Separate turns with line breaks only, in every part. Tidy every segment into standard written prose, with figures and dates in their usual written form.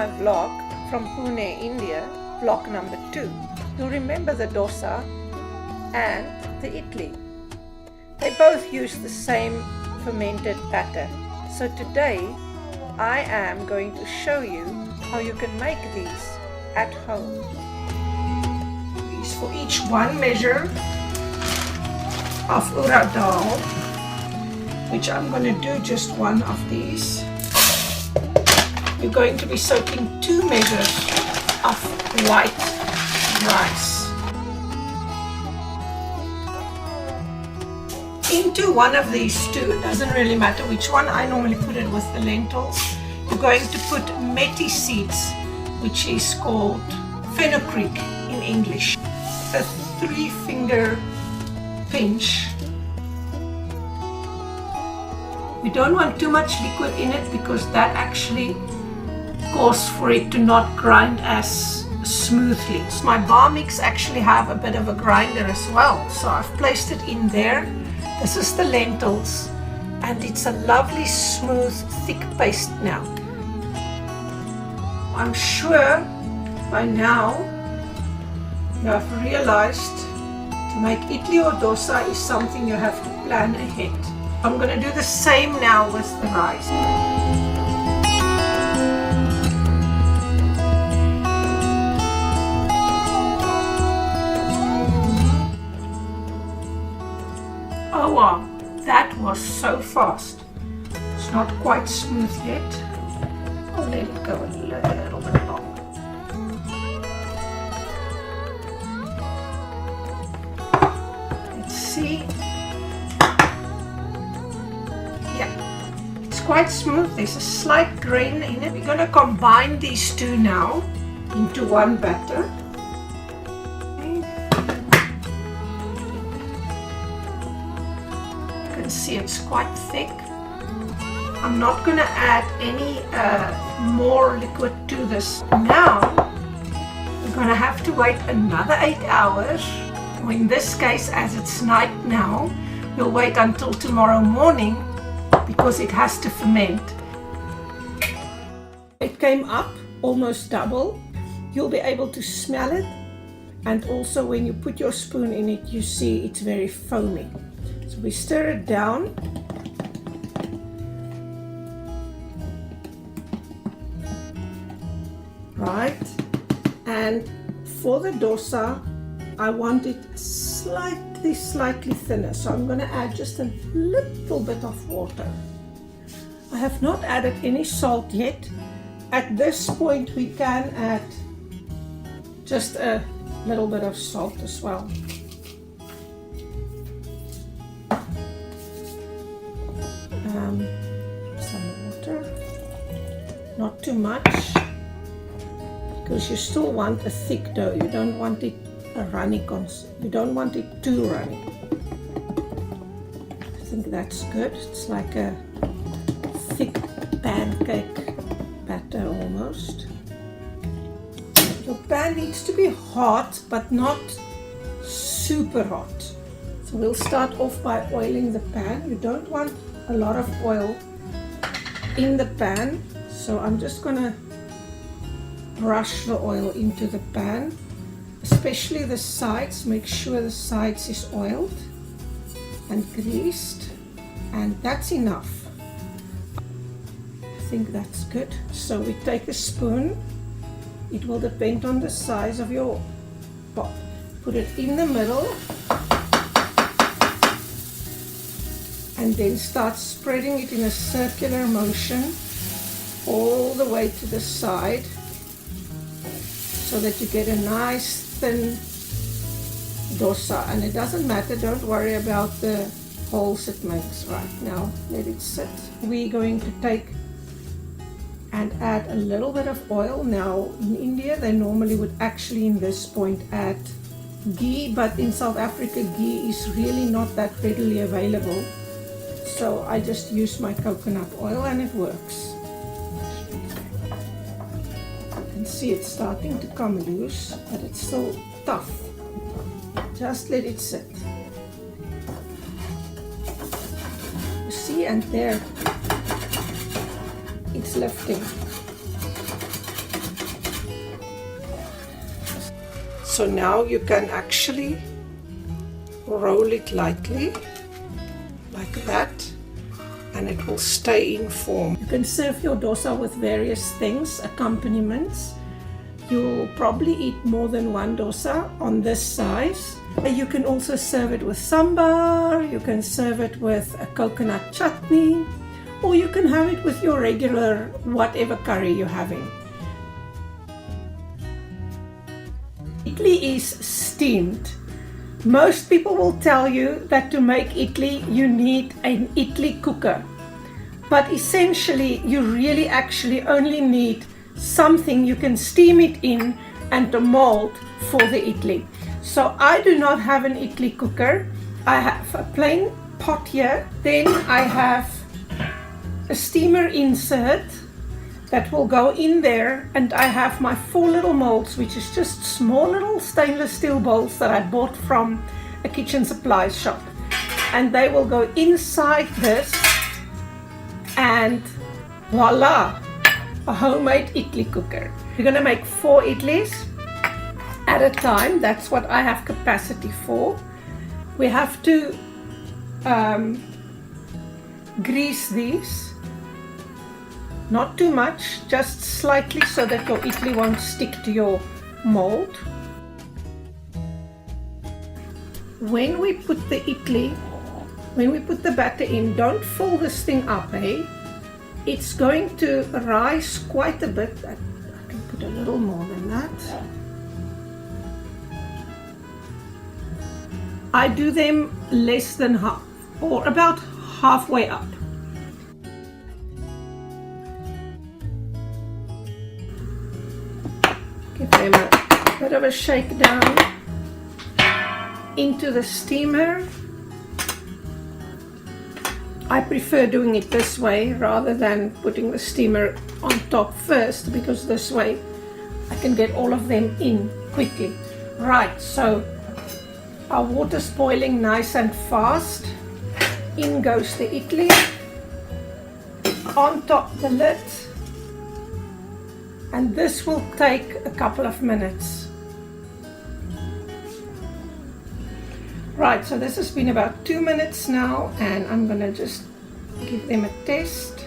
my vlog from Pune, India, vlog number 2. You'll remember the dosa and the idli. They both use the same fermented batter. So today I am going to show you how you can make these at home. These for each one measure of urad dal, which I'm going to do just one of these. You're going to be soaking 2 measures of white rice into one of these two. It doesn't really matter which one. I normally put it with the lentils. You're going to put methi seeds, which is called fenugreek in English. A 3-finger pinch. We don't want too much liquid in it because that actually causes for it to not grind as smoothly. So my bar mix actually have a bit of a grinder as well. So I've placed it in there. This is the lentils and it's a lovely smooth thick paste now. I'm sure by now you have realized to make idli or dosa is something you have to plan ahead. I'm going to do the same now with the rice. Oh wow, that was so fast. It's not quite smooth yet. I'll let it go a little bit longer. Let's see. Quite smooth. There's a slight grain in it. We're going to combine these two now into one batter. You can see it's quite thick. I'm not going to add any more liquid to this now. We're going to have to wait another 8 hours, or in this case, as it's night now, we'll wait until tomorrow morning because it has to ferment. It came up almost double. You'll be able to smell it, and also when you put your spoon in it, you see it's very foamy. So we stir it down. Right, and for the dosa I want it slightly thinner, so I'm going to add just a little bit of water. I have not added any salt yet. At this point we can add just a little bit of salt as well. Some water, not too much, because you still want a thick dough. You don't want it you don't want it too runny. I think that's good. It's like a thick pancake batter almost. Your pan needs to be hot but not super hot. So we'll start off by oiling the pan. You don't want a lot of oil in the pan, so I'm just gonna brush the oil into the pan. Especially the sides, make sure the sides is oiled and greased, and that's enough. I think that's good. So we take a spoon. It will depend on the size of your pot. Put it in the middle and then start spreading it in a circular motion all the way to the side, so that you get a nice thin dosa. And it doesn't matter, don't worry about the holes it makes. Right now, let it sit. We're going to take and add a little bit of oil. Now in India they normally would actually in this point add ghee, but in South Africa ghee is really not that readily available, so I just use my coconut oil and it works. See, it's starting to come loose, but it's still tough. Just let it sit. You see, and there it's lifting. So now you can actually roll it lightly like that, and it will stay in form. You can serve your dosa with various things, accompaniments. You'll probably eat more than one dosa on this size. You can also serve it with sambar, you can serve it with a coconut chutney, or you can have it with your regular whatever curry you're having. Idli is steamed. Most people will tell you that to make idli you need an idli cooker, but essentially you really actually only need something you can steam it in and a mold for the idli. So I do not have an idli cooker. I have a plain pot here, then I have a steamer insert that will go in there, and I have my 4 little molds, which is just small little stainless steel bowls that I bought from a kitchen supplies shop, and they will go inside this, and voila, a homemade idli cooker. We're gonna make 4 idlis at a time. That's what I have capacity for. We have to grease these. Not too much, just slightly, so that your idli won't stick to your mold. When we put the idli, when we put the batter in, don't fold this thing up, eh? It's going to rise quite a bit. I can put a little more than that. I do them less than half, or about halfway up. Give them a bit of a shake down into the steamer. I prefer doing it this way rather than putting the steamer on top first, because this way I can get all of them in quickly. Right, so our water's boiling nice and fast. In goes the idli. On top the lid. And this will take a couple of minutes. Right, so this has been about 2 minutes now, and I'm gonna just give them a test.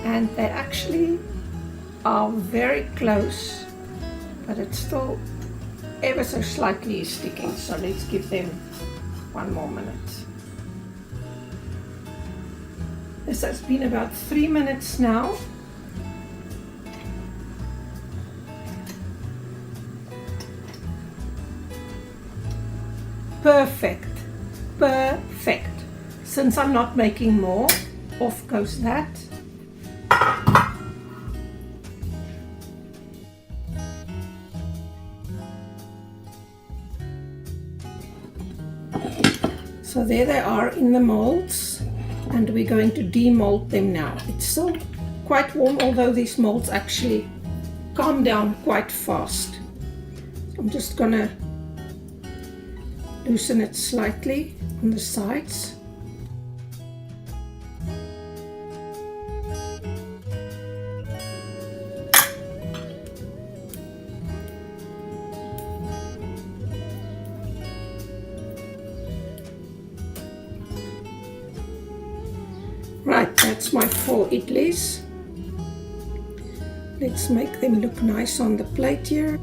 And they actually are very close, but it's still ever so slightly sticking. So let's give them 1 more minute. This has been about 3 minutes now. Perfect, perfect. Since I'm not making more, off goes that. So there they are in the molds, and we're going to demold them now. It's still quite warm, although these molds actually calm down quite fast. I'm just gonna loosen it slightly on the sides. Right, that's my 4 idlis. Let's make them look nice on the plate here.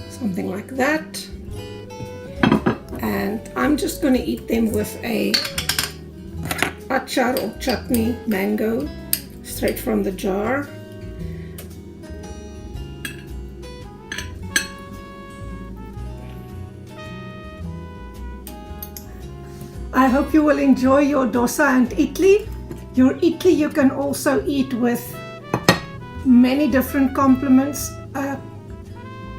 Something like that. And I'm just going to eat them with a achar or chutney, mango, straight from the jar. I hope you will enjoy your dosa and idli. Your idli you can also eat with many different complements,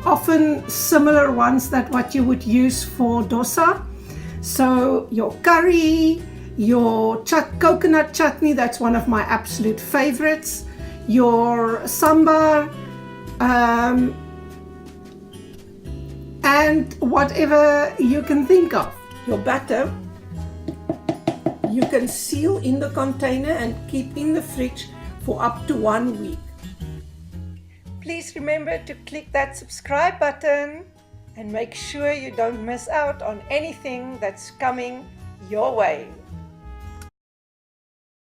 often similar ones that what you would use for dosa. So your curry, your coconut chutney, that's one of my absolute favorites, your sambar, and whatever you can think of. Your batter you can seal in the container and keep in the fridge for up to 1 week. please remember to click that subscribe button and make sure you don't miss out on anything that's coming your way.